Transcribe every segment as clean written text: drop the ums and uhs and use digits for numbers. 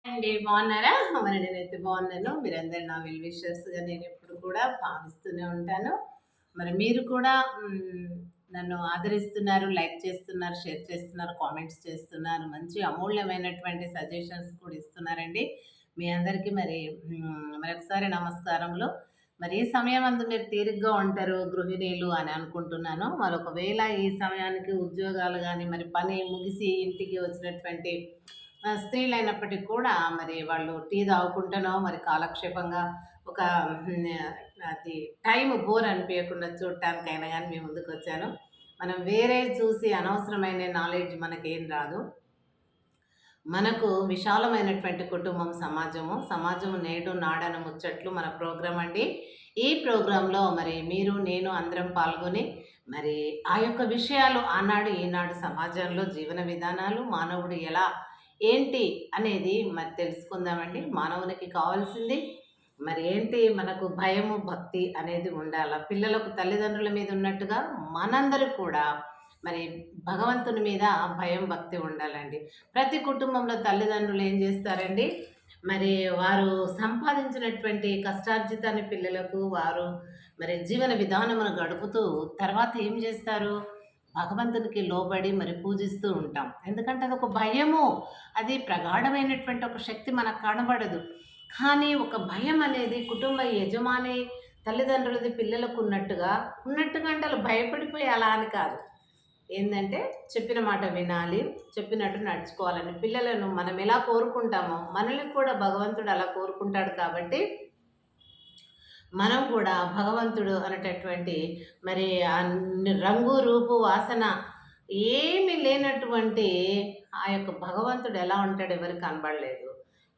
అండి బాగున్నారా? మరి నేనైతే బాగున్నాను. మీరందరూ నా వెల్ విషర్స్‌గా నేనెప్పుడు కూడా భావిస్తూనే ఉంటాను. మరి మీరు కూడా నన్ను ఆదరిస్తున్నారు, లైక్ చేస్తున్నారు, షేర్ చేస్తున్నారు, కామెంట్స్ చేస్తున్నారు. మంచి అమూల్యమైనటువంటి సజెషన్స్ కూడా ఇస్తున్నారండి. మీ అందరికీ మరి మరొకసారి నమస్కారములు. మరి ఈ సమయమందు మీరు తీరిగ్గా ఉంటారు గృహిణీలు అని అనుకుంటున్నాను. మరి ఒకవేళ ఈ సమయానికి ఉద్యోగాలు గాని, మరి పని ముగిసి ఇంటికి వచ్చినటువంటి స్త్రీలైనప్పటికి కూడా మరి వాళ్ళు టీ తాగుకుంటనో మరి కాలక్షేపంగా ఒక అది టైం బోర్ అనిపియకుండా చూడటానికైనా గానీ మీ ముందుకొచ్చాను. మనం వేరే చూసి అనవసరమైన నాలెడ్జ్ మనకేం రాదు. మనకు విశాలమైనటువంటి కుటుంబం సమాజము నేడు నాడన ముచ్చట్లు మన ప్రోగ్రామ్ అండి. ఈ ప్రోగ్రాంలో మరి మీరు నేను అందరం పాల్గొని మరి ఆ యొక్క విషయాలు ఆనాడు ఈనాడు సమాజంలో జీవన విధానాలు మానవుడు ఎలా ఏంటి అనేది మరి తెలుసుకుందామండి. మానవునికి కావాల్సింది మరి ఏంటి, మనకు భయము భక్తి అనేది ఉండాల. పిల్లలకు తల్లిదండ్రుల మీద ఉన్నట్టుగా మనందరికి కూడా మరి భగవంతుని మీద భయం భక్తి ఉండాలండి. ప్రతి కుటుంబంలో తల్లిదండ్రులు ఏం చేస్తారండి, మరి వారు సంపాదించినటువంటి కష్టార్జితాన్ని పిల్లలకు వారు మరి జీవన విధానమును గడుపుతూ తర్వాత ఏం చేస్తారు, భగవంతునికి లోబడి మరి పూజిస్తూ ఉంటాం. ఎందుకంటే అదొక భయము, అది ప్రగాఢమైనటువంటి ఒక శక్తి మనకు కనబడదు. కానీ ఒక భయం అనేది కుటుంబ యజమాని తల్లిదండ్రులది పిల్లలకు ఉన్నట్టుగా అంటే వాళ్ళు భయపడిపోయి అలా అని కాదు. ఏంటంటే చెప్పిన మాట వినాలి, చెప్పినట్టు నడుచుకోవాలని. పిల్లలను మనం ఎలా కోరుకుంటామో మనల్ని కూడా భగవంతుడు అలా కోరుకుంటాడు. కాబట్టి మనం కూడా భగవంతుడు అనేటటువంటి మరి రంగు రూపు వాసన ఏమి లేనటువంటి ఆ యొక్క భగవంతుడు ఎలా ఉంటాడు ఎవరికి కనబడలేదు.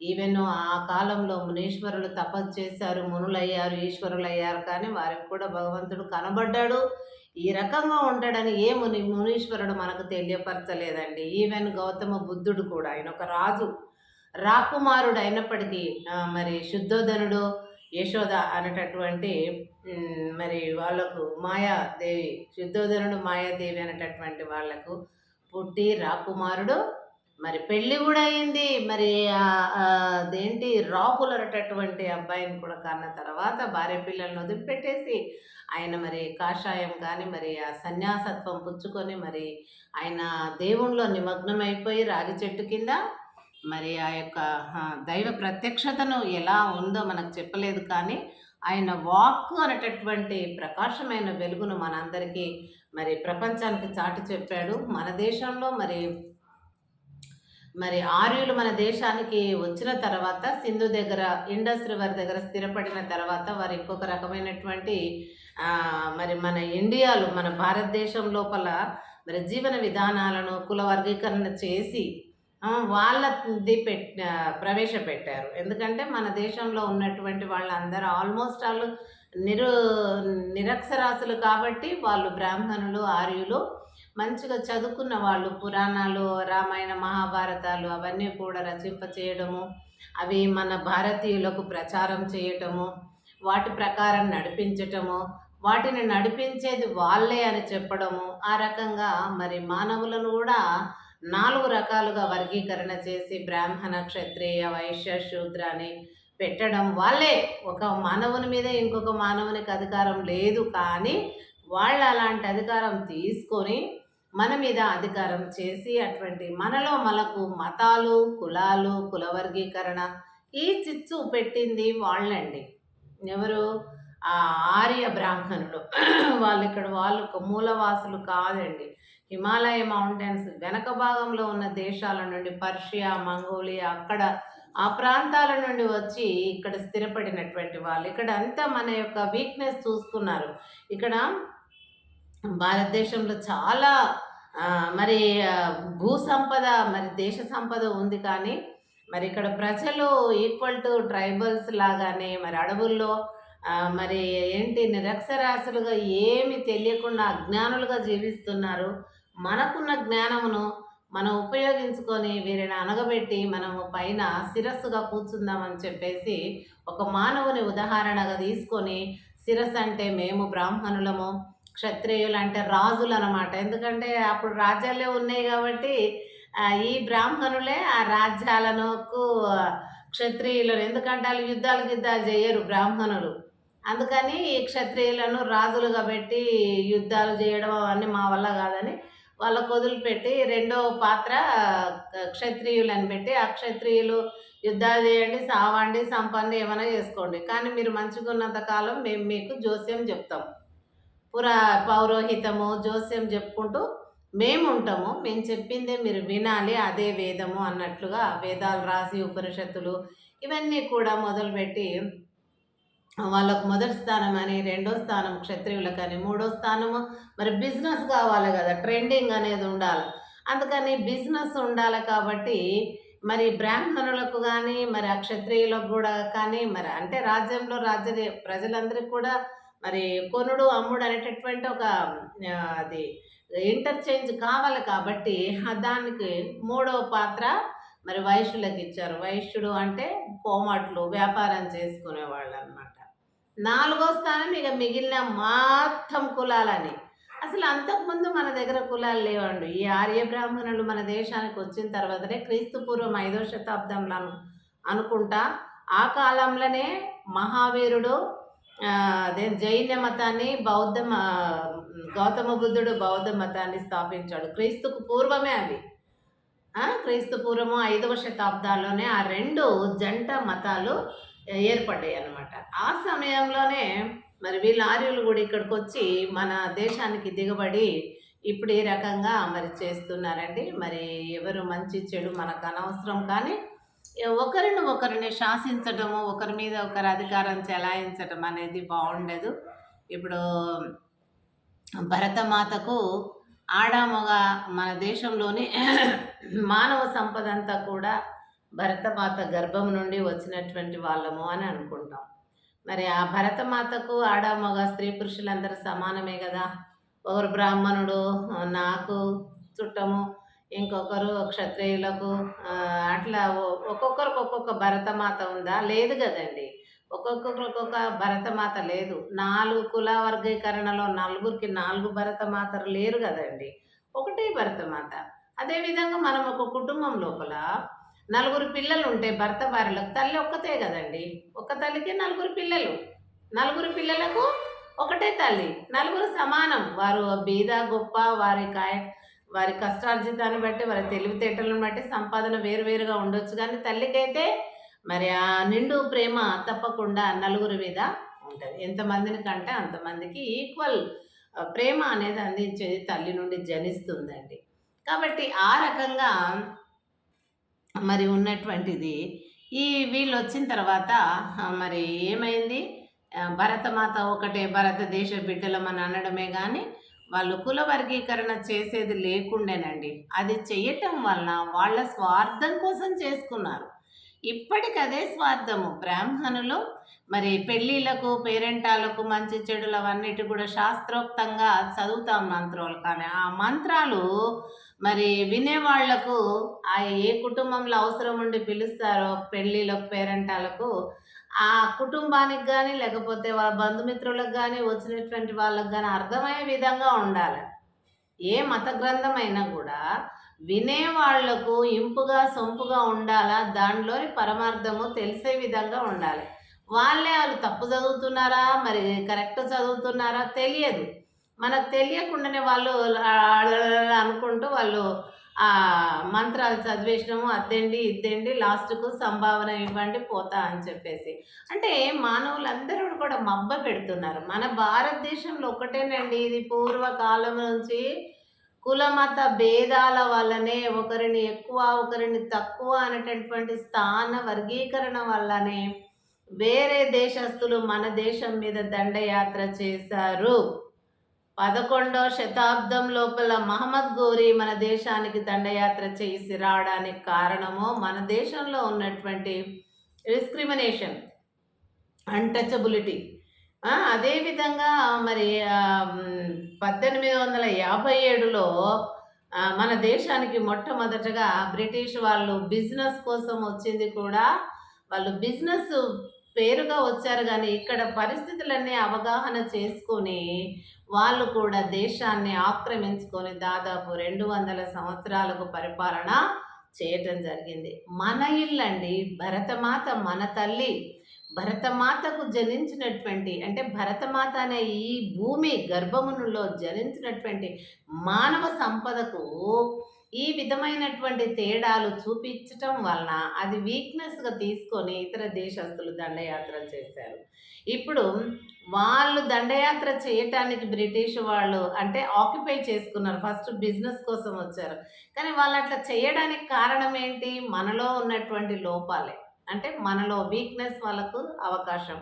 ఈవెన్ ఆ కాలంలో మునీశ్వరులు తపస్సు చేశారు, మునులయ్యారు, ఈశ్వరులయ్యారు, కానీ వారికి కూడా భగవంతుడు కనబడ్డాడు. ఈ రకంగా ఉంటాడని ఏ మునీశ్వరుడు మనకు తెలియపరచలేదండి. ఈవెన్ గౌతమ బుద్ధుడు కూడా, ఆయన ఒక రాకుమారుడు అయినప్పటికీ మరి శుద్ధోధనుడు, యశోద అనేటటువంటి మరి వాళ్ళకు మాయాదేవి, శుద్ధోధనుడు మాయాదేవి అనేటటువంటి వాళ్లకు పుట్టి రాకుమారుడు, మరి పెళ్ళి కూడా అయింది. మరి అదేంటి రాహుల్ అనేటటువంటి అబ్బాయిని కూడా కన్న తర్వాత భార్య పిల్లలను వదిలిపెట్టేసి ఆయన మరి కాషాయం కానీ మరి ఆ సన్యాసత్వం పుచ్చుకొని మరి ఆయన దేవుణ్ణిలో నిమగ్నమైపోయి రాగి చెట్టు కింద మరి ఆ యొక్క దైవ ప్రత్యక్షతను ఎలా ఉందో మనకు చెప్పలేదు, కానీ ఆయన వాక్కు అనేటటువంటి ప్రకాశమైన వెలుగును మనందరికీ మరి ప్రపంచానికి చాటి చెప్పాడు. మన దేశంలో మరి ఆర్యులు మన దేశానికి వచ్చిన తర్వాత సింధు దగ్గర, ఇండస్ రివర్ దగ్గర స్థిరపడిన తర్వాత వారు ఇంకొక రకమైనటువంటి మరి మన ఇండియాలో, మన భారతదేశం లోపల మరి జీవన విధానాలను కుల వర్గీకరణ చేసి వాళ్ళది ప్రవేశపెట్టారు. ఎందుకంటే మన దేశంలో ఉన్నటువంటి వాళ్ళందరూ ఆల్మోస్ట్ వాళ్ళు నిరక్షరాస్యులు కాబట్టి వాళ్ళు బ్రాహ్మణులు, ఆర్యులు మంచిగా చదువుకున్న వాళ్ళు పురాణాలు, రామాయణ, మహాభారతాలు అవన్నీ కూడా రచింపచేయడము, అవి మన భారతీయులకు ప్రచారం చేయటము, వాటి ప్రకారం నడిపించటము, వాటిని నడిపించేది వాళ్ళే అని చెప్పడము, ఆ రకంగా మరి మానవులను కూడా 4 రకాలుగా వర్గీకరణ చేసి బ్రాహ్మణ, క్షత్రియ, వైశ్య, శూద్ర అని పెట్టడం. వాళ్ళే, ఒక మానవుని మీద ఇంకొక మానవునికి అధికారం లేదు, కానీ వాళ్ళు అలాంటి అధికారం తీసుకొని మన మీద అధికారం చేసి అటువంటి మనకు మతాలు, కులాలు, కుల వర్గీకరణ ఈ చిచ్చు పెట్టింది వాళ్ళండి. ఎవరు? ఆ ఆర్య బ్రాహ్మణులు. వాళ్ళు మూలవాసులు కాదండి. హిమాలయ మౌంటైన్స్ వెనక భాగంలో ఉన్న దేశాల నుండి, పర్షియా, మంగోలియా, అక్కడ ఆ ప్రాంతాల నుండి వచ్చి ఇక్కడ స్థిరపడినటువంటి వాళ్ళు. ఇక్కడ అంతా మన యొక్క వీక్నెస్ చూసుకున్నారు. ఇక్కడ భారతదేశంలో చాలా మరి భూ సంపద, మరి దేశ సంపద ఉంది, కానీ మరి ఇక్కడ ప్రజలు ఈక్వల్ టు ట్రైబల్స్ లాగానే మరి అడవుల్లో మరి ఏంటి నిరక్షరాస్యులుగా ఏమి తెలియకుండా అజ్ఞానులుగా జీవిస్తున్నారు. మనకున్న జ్ఞానమును మనం ఉపయోగించుకొని వీరిని అనగబెట్టి మనము పైన శిరస్సుగా కూర్చుందామని చెప్పేసి ఒక మానవుని ఉదాహరణగా తీసుకొని, శిరస్సు అంటే మేము బ్రాహ్మణులము, క్షత్రియులు అంటే రాజులు అనమాట. ఎందుకంటే అప్పుడు రాజ్యాలే ఉన్నాయి కాబట్టి ఈ బ్రాహ్మణులే ఆ రాజ్యాలనుకు క్షత్రియులను, ఎందుకంటే వాళ్ళు యుద్ధాలు గిద్దాలు చేయరు బ్రాహ్మణులు. అందుకని ఈ క్షత్రియులను రాజులుగా పెట్టి యుద్ధాలు చేయడం అవన్నీ మా వల్ల కాదని వాళ్ళకు వదిలిపెట్టి రెండో పాత్ర క్షత్రియులని పెట్టి, ఆ క్షత్రియులు యుద్ధాలు చేయండి, సావండి, సంపండి, ఏమైనా చేసుకోండి, కానీ మీరు మంచిగా ఉన్నంత కాలం మేము మీకు జోస్యం చెప్తాం, పౌరోహితము జోస్యం చెప్పుకుంటూ మేము ఉంటాము, మేము చెప్పిందే మీరు వినాలి, అదే వేదము అన్నట్లుగా వేదాలు రాసి ఉపనిషత్తులు ఇవన్నీ కూడా మొదలుపెట్టి వాళ్ళకు మొదటి స్థానం అని, రెండో స్థానం క్షత్రియులకని, మూడో స్థానము మరి బిజినెస్ కావాలి కదా, ట్రెండింగ్ అనేది ఉండాలి. అందుకని బిజినెస్ ఉండాలి కాబట్టి మరి బ్రాహ్మణులకు కానీ మరి ఆ క్షత్రియులకు కూడా కానీ మరి అంటే రాజ్యంలో ప్రజలందరికీ కూడా మరి కొనుడు అమ్ముడు అనేటటువంటి ఒక అది ఇంటర్చేంజ్ కావాలి కాబట్టి దానికి మూడవ పాత్ర మరి వైశ్యులకు ఇచ్చారు. వైశ్యుడు అంటే కోమట్లు వ్యాపారం చేసుకునేవాళ్ళు అనమాట. నాలుగో స్థానం ఇక మిగిలిన మొత్తం కులాలని. అసలు అంతకుముందు మన దగ్గర కులాలు లేవండి. ఈ ఆర్య బ్రాహ్మణులు మన దేశానికి వచ్చిన తర్వాతనే క్రీస్తు పూర్వం 5వ శతాబ్దంలో అనుకుంటా ఆ కాలంలోనే మహావీరుడు అదే జైన మతాన్ని గౌతమ బుద్ధుడు బౌద్ధ మతాన్ని స్థాపించాడు. క్రీస్తుకు పూర్వమే అవి. క్రీస్తు పూర్వము 5వ శతాబ్దాల్లోనే ఆ రెండు జంట మతాలు ఏర్పడ్డాయి అన్నమాట. ఆ సమయంలోనే మరి వీళ్ళ ఆర్యులు కూడా ఇక్కడికి వచ్చి మన దేశానికి దిగబడి ఇప్పుడు ఈ రకంగా మరి చేస్తున్నారండి. మరి ఎవరు మంచి చెడు మనకు అనవసరం, కానీ ఒకరిని శాసించడము, ఒకరి మీద ఒకరి అధికారం చెలాయించడం అనేది బాగుండదు. ఇప్పుడు భరతమాతకు ఆడామగ మన దేశంలోని మానవ సంపద అంతా కూడా భరతమాత గర్భం నుండి వచ్చినటువంటి వాళ్ళము అని అనుకుంటాం. మరి ఆ భరతమాతకు ఆడామగ స్త్రీ పురుషులందరూ సమానమే కదా. ఒకరు బ్రాహ్మణుడు నాకు చుట్టము, ఇంకొకరు క్షత్రియులకు అట్లా ఒక్కొక్కరికి ఒక్కొక్క భరతమాత ఉందా? లేదు కదండి. ఒక్కొక్కరికి ఒక్కొక్క భరతమాత లేదు. 4 కుల వర్గీకరణలో నలుగురికి 4 భరతమాతలు లేరు కదండి, ఒకటే భరతమాత. అదేవిధంగా మనం ఒక కుటుంబం లోపల 4 పిల్లలు ఉంటే భర్త భార్యలకు తల్లి ఒక్కతే కదండి. ఒక తల్లికి 4 పిల్లలు, 4 పిల్లలకు ఒకటే తల్లి, 4 సమానం. వారు బీద గొప్ప వారి కష్టార్జితాన్ని బట్టి, వారి తెలివితేటలను బట్టి సంపాదన వేరువేరుగా ఉండొచ్చు, కానీ తల్లికైతే మరి ఆ నిండు ప్రేమ తప్పకుండా 4 మీద ఉంటుంది. ఎంతమందిని కంటే అంతమందికి ఈక్వల్ ప్రేమ అనేది అందించేది తల్లి నుండి జనిస్తుందండి. కాబట్టి ఆ రకంగా మరి ఉన్నటువంటిది ఈ వీళ్ళు వచ్చిన తర్వాత మరి ఏమైంది, భరతమాత ఒకటే భారతదేశ బిడ్డలమని అనడమే కానీ వాళ్ళు కుల వర్గీకరణ చేసేది లేకుండేనండి. అది చేయటం వలన వాళ్ళ స్వార్థం కోసం చేసుకున్నారు. ఇప్పటికదే స్వార్థము. బ్రాహ్మణులు మరి పెళ్ళిళ్ళకు పేరెంటాలకు మంచి చెడులు అవన్నిటి కూడా శాస్త్రోక్తంగా చదువుతాం మంత్రాలు, కానీ ఆ మంత్రాలు మరి వినేవాళ్లకు ఆ ఏ కుటుంబంలో అవసరం ఉండి పిలుస్తారో పెళ్ళిళ్ళకు పేరెంటాలకు ఆ కుటుంబానికి కానీ లేకపోతే వాళ్ళ బంధుమిత్రులకు కానీ వచ్చినటువంటి వాళ్ళకు కానీ అర్థమయ్యే విధంగా ఉండాలి. ఏ మత గ్రంథమైనా కూడా వినేవాళ్లకు ఇంపుగా సొంపుగా ఉండాలా, దానిలోని పరమార్థము తెలిసే విధంగా ఉండాలి. వాళ్ళు తప్పు చదువుతున్నారా మరి కరెక్ట్ చదువుతున్నారా తెలియదు. మనకు తెలియకుండానే వాళ్ళు అనుకుంటూ వాళ్ళు ఆ మంత్రాలు చదివేసినాము, అద్దండి ఇద్దండి, లాస్ట్కు సంభావన ఇవ్వండి పోతా అని చెప్పేసి. అంటే మానవులందరూ కూడా మబ్బ పెడుతున్నారు. మన భారతదేశంలో ఒకటేనండి, ఇది పూర్వకాలం నుంచి కులమత భేదాల వల్లనే, ఒకరిని ఎక్కువ ఒకరిని తక్కువ అనేటటువంటి స్థాన వర్గీకరణ వల్లనే వేరే దేశస్తులు మన దేశం మీద దండయాత్ర చేశారు. 11వ శతాబ్దం లోపల మహమ్మద్ గోరీ మన దేశానికి దండయాత్ర చేసి రావడానికి కారణము మన దేశంలో ఉన్నటువంటి డిస్క్రిమినేషన్, అన్టచబిలిటీ. అదేవిధంగా మరి 1857లో మన దేశానికి మొట్టమొదటగా బ్రిటిష్ వాళ్ళు బిజినెస్ కోసం వచ్చింది కూడా, వాళ్ళు బిజినెస్ పేరుగా వచ్చారు గానీ, ఇక్కడ పరిస్థితులన్నీ అవగాహన చేసుకొని, వాళ్ళు కూడా దేశాన్ని ఆక్రమించుకొని దాదాపు 200 సంవత్సరాలకు పరిపాలన చేయటం జరిగింది. మన ఇల్లండి. భరతమాత మన తల్లి. భరతమాతకు జనించినటువంటి అంటే భరతమాత అనే ఈ భూమి గర్భమునులో జనించినటువంటి మానవ సంపదకు ఈ విధమైనటువంటి తేడాలు చూపించటం వలన అది వీక్‌నెస్‌గా తీసుకొని ఇతర దేశస్తులు దండయాత్రలు చేశారు. ఇప్పుడు వాళ్ళు దండయాత్ర చేయటానికి బ్రిటిష్ వాళ్ళు అంటే ఆక్యుపై చేసుకున్నారు. ఫస్ట్ బిజినెస్ కోసం వచ్చారు. కానీ వాళ్ళట్లా చేయడానికి కారణం ఏంటి? మనలో ఉన్నటువంటి లోపాలే. అంటే మనలో వీక్‌నెస్ వాళ్ళకు అవకాశం.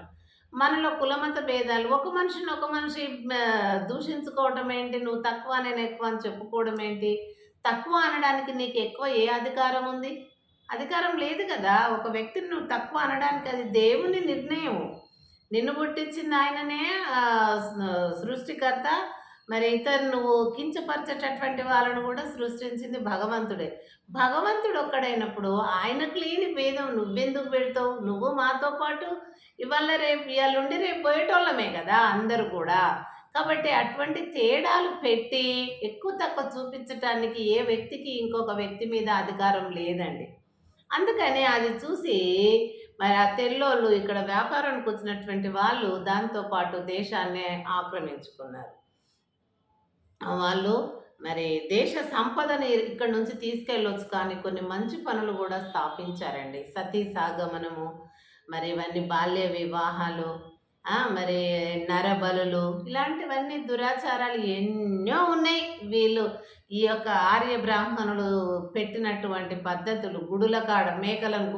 మనలో కులమత భేదాలు ఒక మనిషిని ఒక మనిషి దూషించుకోవటం ఏంటి? నువ్వు తక్కువ నేను ఎక్కువ అని చెప్పుకోవడం ఏంటి? తక్కువ అనడానికి నీకు ఎక్కువ ఏ అధికారం ఉంది? అధికారం లేదు కదా! ఒక వ్యక్తిని నువ్వు తక్కువ అనడానికి అది దేవుని నిర్ణయం. నిన్ను పుట్టించింది ఆయననే సృష్టికర్త. మరి నువ్వు కించపరిచేటటువంటి వాళ్ళను కూడా సృష్టించింది భగవంతుడే. భగవంతుడు ఒక్కడైనప్పుడు ఆయనకు లేని భేదం నువ్వెందుకు పెడతావు? నువ్వు మాతో పాటు ఇవాళుండి రేపు పోయేటోళ్ళమే కదా అందరూ కూడా. కాబట్టి అటువంటి తేడాలు పెట్టి ఎక్కువ తక్కువ చూపించటానికి ఏ వ్యక్తికి ఇంకొక వ్యక్తి మీద అధికారం లేదండి. అందుకని అది చూసి మరి ఆ తెల్లోళ్ళు ఇక్కడ వ్యాపారానికి వచ్చినటువంటి వాళ్ళు దాంతో పాటు దేశాన్నే ఆక్రమించుకున్నారు. వాళ్ళు మరి దేశ సంపదని ఇక్కడి నుంచి తీసుకెళ్ళొచ్చు కానీ కొన్ని మంచి పనులు కూడా స్థాపించారండి. సతీ సాగమనము, మరి ఇవన్నీ బాల్య వివాహాలు, మరి నరబలులు ఇలాంటివన్నీ దురాచారాలు ఎన్నో ఉన్నాయి. వీళ్ళు ఈ యొక్క ఆర్య బ్రాహ్మణులు పెట్టినటువంటి పద్ధతులు గుడుల కాడ మేకలను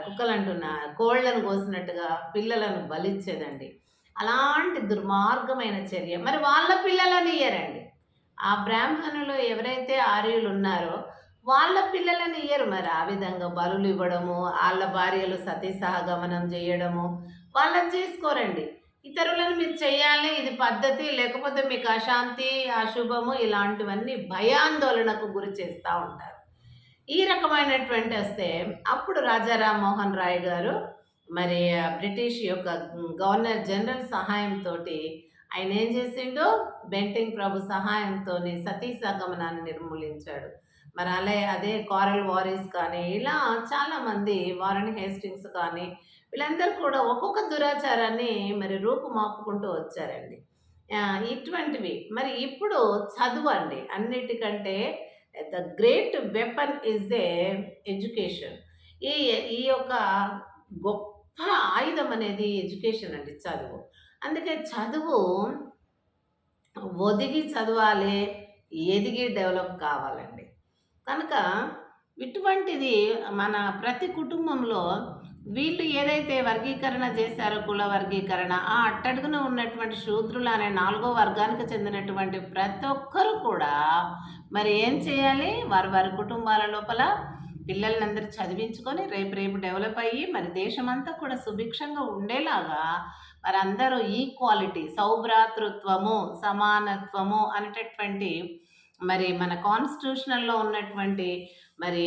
కుక్కలంటున్నా కోళ్ళను కోసినట్టుగా పిల్లలను బలిచ్చేదండి. అలాంటి దుర్మార్గమైన చర్య. మరి వాళ్ళ పిల్లలని ఇయ్యరండి. ఆ బ్రాహ్మణులు ఎవరైతే ఆర్యులు ఉన్నారో వాళ్ళ పిల్లలని ఇయ్యరు. మరి ఆ విధంగా బలులు ఇవ్వడము, వాళ్ళ భార్యలు సతీ సహగమనం చేయడము వాళ్ళని చేసుకోరండి. ఇతరులను మీరు చెయ్యాలి, ఇది పద్ధతి, లేకపోతే మీకు అశాంతి, అశుభము ఇలాంటివన్నీ భయాందోళనకు గురి చేస్తూ ఉంటారు. ఈ రకమైనటువంటి వస్తే అప్పుడు రాజా రామ్మోహన్ రాయ్ గారు మరి బ్రిటిష్ యొక్క గవర్నర్ జనరల్ సహాయంతో ఆయన ఏం చేసిండు? బెంటింగ్ ప్రభు సహాయంతో సతీ సగమనాన్ని నిర్మూలించాడు. మరి అదే కారల్ వారిస్ కానీ ఇలా చాలామంది వారన్ హేస్టింగ్స్ కానీ వీళ్ళందరూ కూడా ఒక్కొక్క దురాచారాన్ని మరి రూపుమాపుకుంటూ వచ్చారండి. ఇటువంటివి మరి ఇప్పుడు చదువు అండి. అన్నిటికంటే the great weapon is a education. ఈ ఈ యొక్క గొప్ప ఆయుధం అనేది ఎడ్యుకేషన్ అండి, చదువు. అందుకే చదువు ఒదిగి చదవాలి, ఎదిగి డెవలప్ కావాలండి. కనుక ఇటువంటిది మన ప్రతి కుటుంబంలో వీళ్ళు ఏదైతే వర్గీకరణ చేశారో కుల వర్గీకరణ, ఆ అట్టడుగున ఉన్నటువంటి శూద్రులు అనే 4వ వర్గానికి చెందినటువంటి ప్రతి ఒక్కరు కూడా మరి ఏం చేయాలి? వారి కుటుంబాల లోపల పిల్లలందరూ చదివించుకొని రేపు డెవలప్ అయ్యి మరి దేశమంతా కూడా సుభిక్షంగా ఉండేలాగా మరి అందరూ ఈక్వాలిటీ, సౌభ్రాతృత్వము, సమానత్వము అనేటటువంటి మరి మన కాన్స్టిట్యూషనల్లో ఉన్నటువంటి మరి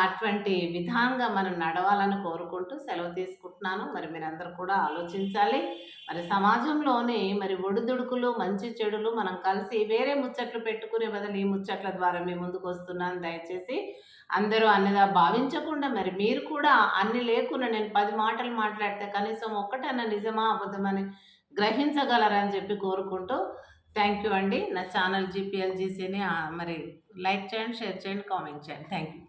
అటువంటి విధానంగా మనం నడవాలని కోరుకుంటూ సెలవు తీసుకుంటున్నాను. మరి మీరందరూ కూడా ఆలోచించాలి. మరి సమాజంలోనే మరి ఒడిదుడుకులు, మంచి చెడులు మనం కలిసి వేరే ముచ్చట్లు పెట్టుకునే బదులు ఈ ముచ్చట్ల ద్వారా మీ ముందుకు వస్తున్నాను. దయచేసి అందరూ అన్నిదా భావించకుండా మరి మీరు కూడా అన్ని లేకుండా నేను 10 మాటలు మాట్లాడితే కనీసం ఒక్కటన్నా నిజమా అబద్ధమని గ్రహించగలరని చెప్పి కోరుకుంటూ థ్యాంక్ యూ అండి. నా ఛానల్ జీపీఎల్జీసీని మరి లైక్ చేయండి, షేర్ చేయండి, కామెంట్ చేయండి. Thank you.